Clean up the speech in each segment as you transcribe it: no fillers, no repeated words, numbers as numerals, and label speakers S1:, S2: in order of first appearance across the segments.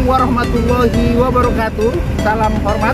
S1: warahmatullahi wabarakatuh. Salam hormat.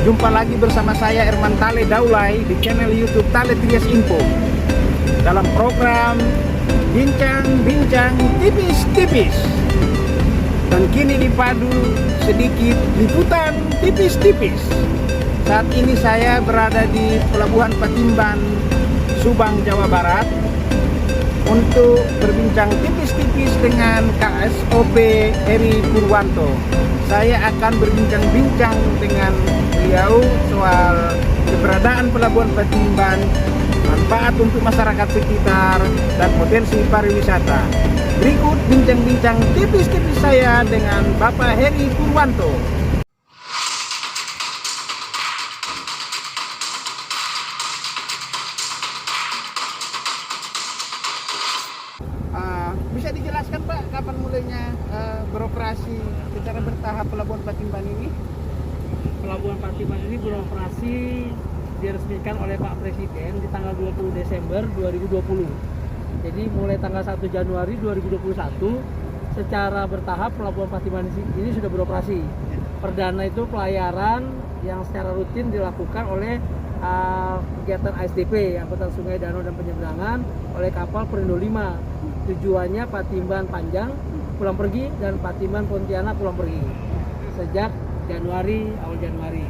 S1: Jumpa lagi bersama saya Erman Tale Daulay di channel YouTube Tale Trias Info dalam program Bincang-bincang tipis-tipis. Dan kini dipadu sedikit liputan tipis-tipis. Saat ini saya berada di Pelabuhan Patimban, Subang, Jawa Barat untuk berbincang tipis-tipis dengan KSOP Heri Purwanto. Saya akan berbincang-bincang dengan beliau soal keberadaan Pelabuhan Patimban, manfaat untuk masyarakat sekitar, dan potensi pariwisata. Berikut bincang-bincang tipis-tipis saya dengan Bapak Heri Purwanto. Bisa dijelaskan Pak, kapan mulainya beroperasi secara bertahap Pelabuhan Patimban ini?
S2: Pelabuhan Patimban ini beroperasi diresmikan oleh Pak Presiden di tanggal 20 Desember 2020. Jadi mulai tanggal 1 Januari 2021 secara bertahap Pelabuhan Patimban ini sudah beroperasi. Perdana itu pelayaran yang secara rutin dilakukan oleh kegiatan ASDP, angkutan sungai, danau, dan penyeberangan oleh kapal Perindo 5. Tujuannya Patimban Panjang pulang pergi dan Patimban Pontianak pulang pergi sejak awal Januari.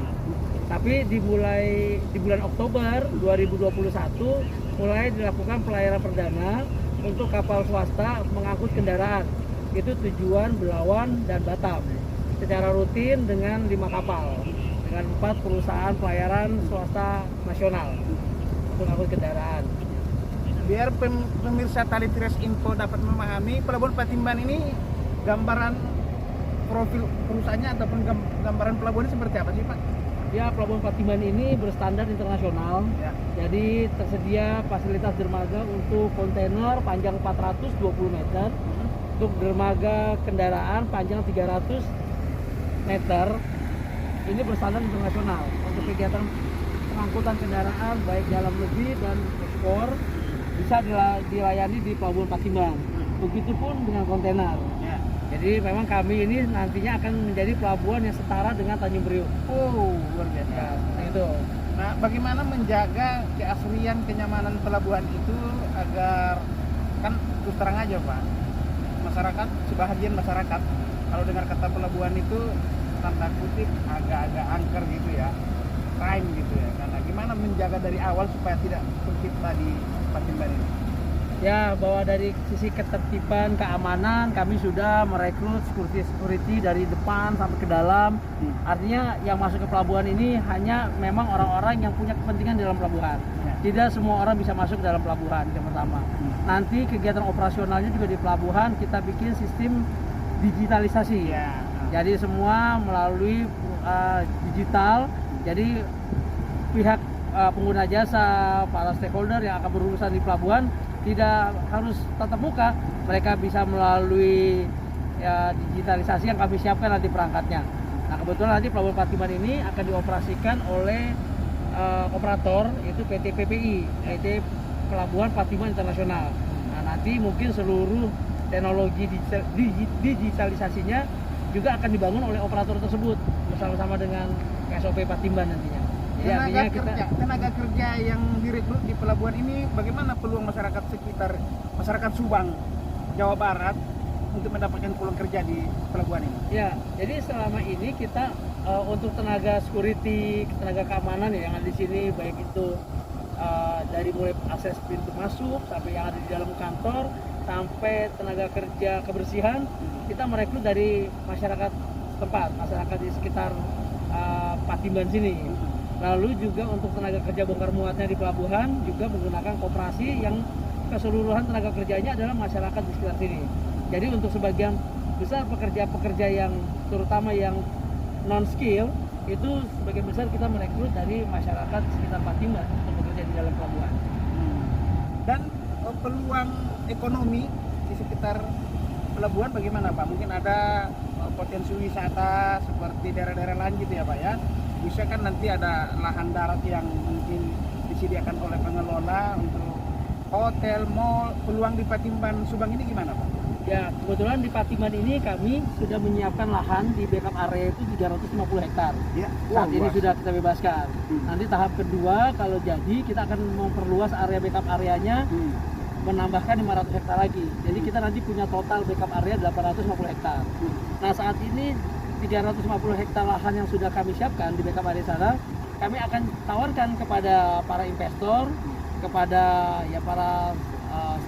S2: Tapi dimulai di bulan Oktober 2021 mulai dilakukan pelayaran perdana untuk kapal swasta mengangkut kendaraan, itu tujuan Belawan dan Batam secara rutin dengan 5 kapal dengan 4 perusahaan pelayaran swasta nasional untuk angkut kendaraan.
S1: Biar pemirsa Tale Trias Info dapat memahami, Pelabuhan Patimban ini gambaran profil perusahaannya ataupun gambaran pelabuhan ini seperti apa sih Pak?
S2: Ya, Pelabuhan Patimban ini berstandar internasional.
S1: Ya.
S2: Jadi tersedia fasilitas dermaga untuk kontainer panjang 420 meter, untuk dermaga kendaraan panjang 300 meter. Ini berstandar internasional untuk kegiatan pengangkutan kendaraan baik dalam negeri dan ekspor bisa dilayani di Pelabuhan Patimban. Begitupun dengan kontainer.
S1: Ya.
S2: Jadi memang kami ini nantinya akan menjadi pelabuhan yang setara dengan Tanjung Priok.
S1: Oh, luar biasa.
S2: Ya, itu.
S1: Nah, bagaimana menjaga keaslian kenyamanan pelabuhan itu agar, kan terus terang aja Pak, masyarakat, sebahagian masyarakat kalau dengar kata pelabuhan itu tanda kutip agak-agak angker gitu ya, crime gitu ya. Karena gimana menjaga dari awal supaya tidak tercipta di Patimban ini?
S2: Ya, bahwa dari sisi ketertiban, keamanan, kami sudah merekrut security dari depan sampai ke dalam. Artinya yang masuk ke pelabuhan ini hanya memang orang-orang yang punya kepentingan dalam pelabuhan. Tidak semua orang bisa masuk ke dalam pelabuhan, yang pertama. Nanti kegiatan operasionalnya juga di pelabuhan kita bikin sistem digitalisasi.
S1: Ya.
S2: Jadi semua melalui digital. Jadi pihak pengguna jasa, para stakeholder yang akan berurusan di pelabuhan tidak harus tatap muka, mereka bisa melalui digitalisasi yang kami siapkan nanti perangkatnya. Nah, kebetulan nanti Pelabuhan Patimban ini akan dioperasikan oleh operator, yaitu PT PPI, PT Pelabuhan Patimban Internasional. Nah, nanti mungkin seluruh teknologi digitalisasinya juga akan dibangun oleh operator tersebut bersama-sama dengan KSOP Patimban nantinya.
S1: Tenaga kerja yang direkrut di pelabuhan ini, bagaimana peluang masyarakat sekitar, masyarakat Subang, Jawa Barat untuk mendapatkan peluang kerja di pelabuhan ini?
S2: Ya, jadi selama ini kita untuk tenaga security, tenaga keamanan yang ada di sini, baik itu dari mulai akses pintu masuk sampai yang ada di dalam kantor, sampai tenaga kerja kebersihan, kita merekrut dari masyarakat tempat, masyarakat di sekitar Patimban sini. Lalu juga untuk tenaga kerja bongkar muatnya di pelabuhan juga menggunakan koperasi yang keseluruhan tenaga kerjanya adalah masyarakat di sekitar sini. Jadi untuk sebagian besar pekerja-pekerja yang terutama yang non skill itu sebagian besar kita merekrut dari masyarakat sekitar Patimban untuk bekerja di dalam pelabuhan.
S1: Dan peluang ekonomi di sekitar pelabuhan bagaimana Pak? Mungkin ada potensi wisata seperti daerah-daerah lain gitu ya Pak ya? Bisa kan nanti ada lahan darat yang mungkin disediakan oleh pengelola untuk hotel, mall. Peluang di Patimban Subang ini gimana Pak?
S2: Ya, kebetulan di Patiman ini kami sudah menyiapkan lahan di backup area itu 350 hektar.
S1: Ya.
S2: Saat ini
S1: luas.
S2: sudah kita bebaskan.
S1: Hmm.
S2: Nanti tahap kedua kalau jadi kita akan memperluas area backup areanya, menambahkan 500 hektar lagi. Jadi kita nanti punya total backup area 850 hektar. Nah, saat ini 350 hektar lahan yang sudah kami siapkan di backup area sana, kami akan tawarkan kepada para investor, kepada ya para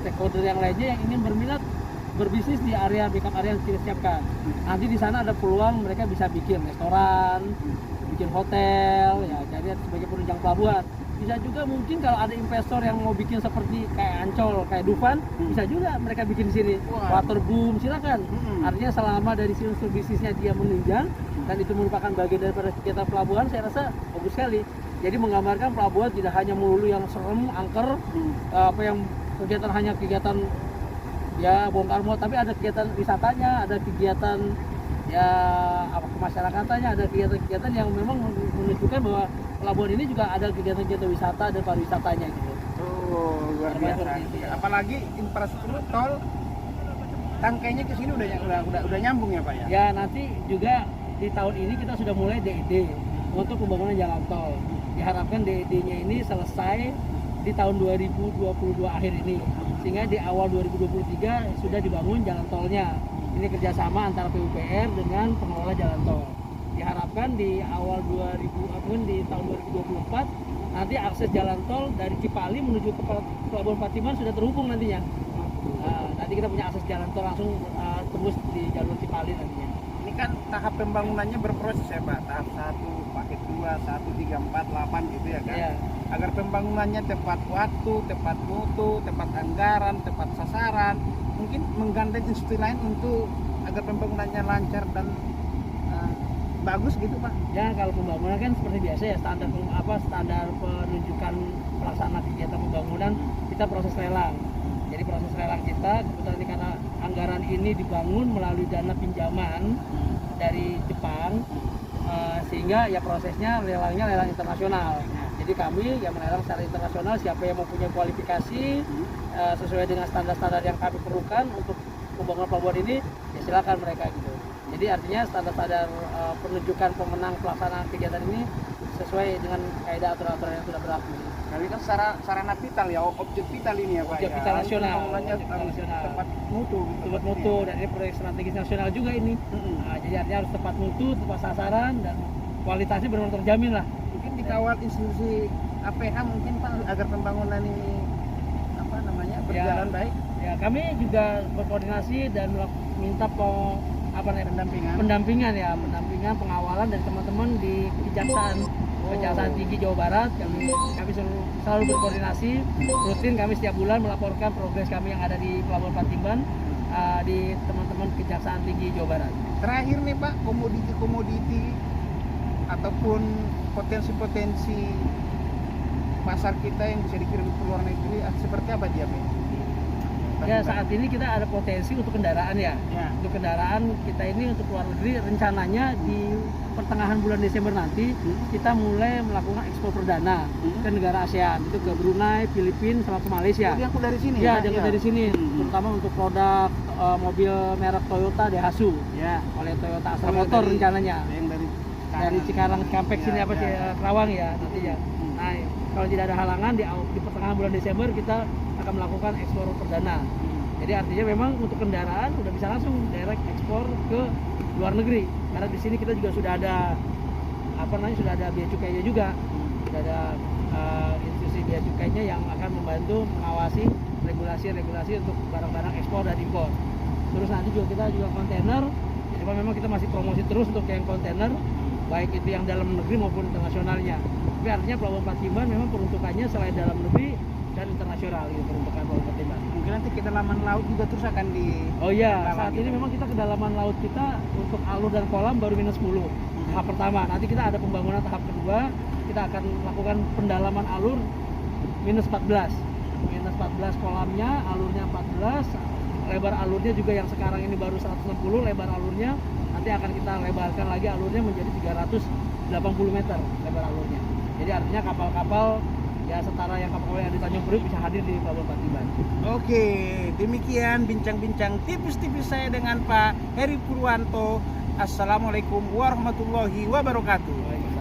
S2: stakeholder yang lainnya yang ingin berminat berbisnis di area backup area yang kita siapkan. Nanti di sana ada peluang mereka bisa bikin restoran, bikin hotel, ya jadi sebagai penunjang pelabuhan. Bisa juga mungkin kalau ada investor yang mau bikin seperti kayak Ancol, kayak Dufan, bisa juga mereka bikin di sini.
S1: Wah.
S2: Waterboom, silakan. Artinya selama dari sisi unsur bisnisnya dia menunjang dan itu merupakan bagian daripada kegiatan pelabuhan, saya rasa bagus sekali. Jadi menggambarkan pelabuhan tidak hanya melulu yang serem, angker, apa yang kegiatan hanya kegiatan ya bongkar muat, tapi ada kegiatan wisatanya, ada kegiatan ya apa kemasyarakatan, ada kegiatan-kegiatan yang memang menunjukkan bahwa pelabuhan ini juga ada kegiatan-kegiatan wisata dan pariwisatanya gitu.
S1: Oh, luar biasa. Apalagi infrastruktur tol tangkainya ke sini udah nyambung ya, Pak ya?
S2: Ya, nanti juga di tahun ini kita sudah mulai DED untuk pembangunan jalan tol. Diharapkan DED-nya ini selesai di tahun 2022 akhir ini, sehingga di awal 2023 sudah dibangun jalan tolnya. Ini kerjasama antara PUPR dengan pengelola jalan tol. Diharapkan di awal di tahun 2024 nanti akses jalan tol dari Cipali menuju ke Pelabuhan Patiman sudah terhubung nantinya. Nanti kita punya akses jalan tol langsung tembus di jalur Cipali nantinya.
S1: Ini kan tahap pembangunannya berproses ya, Pak. Tahap 1, paket 2, 1, 3, 4, 8 gitu ya kan.
S2: Ya.
S1: Agar pembangunannya tepat waktu, tepat mutu, tepat anggaran, tepat sasaran. Mungkin menggandeng institusi lain untuk agar pembangunannya lancar dan bagus gitu, Pak.
S2: Ya, kalau pembangunan kan seperti biasa ya, standar penunjukan pelaksana kegiatan pembangunan kita proses lelang. Jadi proses lelang kita kebetulan ini karena anggaran ini dibangun melalui dana pinjaman dari Jepang, sehingga ya prosesnya lelangnya lelang internasional. Jadi kami yang melelang secara internasional, siapa yang mempunyai kualifikasi sesuai dengan standar-standar yang kami perlukan untuk pembangunan pelabuhan ini, ya silakan mereka gitu. Jadi artinya standar-standar penunjukan pemenang pelaksanaan kegiatan ini sesuai dengan kaidah aturan-aturan yang sudah berlaku.
S1: Kami kan sarana vital ya, objek vital ini ya, Pak.
S2: Objek vital nasional,
S1: Pembangunannya
S2: objek vital nasional.
S1: tepat mutu.
S2: Tepat mutu, dan ini proyek strategis nasional juga ini. Nah, jadi artinya harus tepat mutu, tepat sasaran, dan kualitasnya benar-benar terjamin lah.
S1: Mungkin dikawal institusi APH mungkin, Pak, agar pembangunan ini berjalan baik.
S2: Ya, kami juga berkoordinasi dan minta pendampingan, pengawalan dari teman-teman di Kejaksaan Tinggi Jawa Barat. Kami selalu berkoordinasi rutin, kami setiap bulan melaporkan progres kami yang ada di Pelabuhan Patiman di teman-teman Kejaksaan Tinggi Jawa Barat.
S1: Terakhir nih, Pak, komoditi ataupun potensi pasar kita yang bisa dikirim ke luar negeri seperti apa dia, Pak?
S2: Ya, saat ini kita ada potensi untuk kendaraan ya. Untuk kendaraan kita ini untuk luar negeri rencananya di pertengahan bulan Desember nanti kita mulai melakukan ekspor perdana ke negara ASEAN, itu ke Brunei, Filipina, sama ke Malaysia.
S1: Diangkut dari sini
S2: ya? Diangkut dari sini, terutama untuk produk mobil merek Toyota Daihatsu oleh Toyota Astra Motor rencananya.
S1: Yang
S2: dari Cikarang Cikampek sini Kerawang ya nanti ya. Nah, kalau tidak ada halangan di pertengahan bulan Desember kita akan melakukan ekspor perdana. Jadi artinya memang untuk kendaraan udah bisa langsung direct ekspor ke luar negeri. Karena di sini kita juga sudah ada sudah ada bea cukainya juga. Sudah ada institusi bea cukainya yang akan membantu mengawasi regulasi untuk barang-barang ekspor dan impor. Terus nanti kita juga kontainer. Jadi memang kita masih promosi terus untuk yang kontainer, baik itu yang dalam negeri maupun internasionalnya. Tapi artinya Pelabuhan Patiman memang peruntukannya selain dalam negeri dan internasional gitu, peruntukan Pelabuhan Patiman.
S1: Mungkin nanti kedalaman laut juga terus akan di.
S2: Oh iya, saat ini memang kita kedalaman laut kita untuk alur dan kolam baru -10 tahap pertama. Nanti kita ada pembangunan tahap kedua, kita akan melakukan pendalaman alur -14 kolamnya, alurnya 14, lebar alurnya juga yang sekarang ini baru 160, lebar alurnya nanti akan kita lebarkan lagi alurnya menjadi 380 meter lebar alurnya. Jadi artinya kapal-kapal ya setara yang kapal yang di Tanjung Priok bisa hadir di Pelabuhan Patiban.
S1: Oke, demikian bincang-bincang tipis-tipis saya dengan Pak Heri Purwanto. Assalamualaikum warahmatullahi wabarakatuh.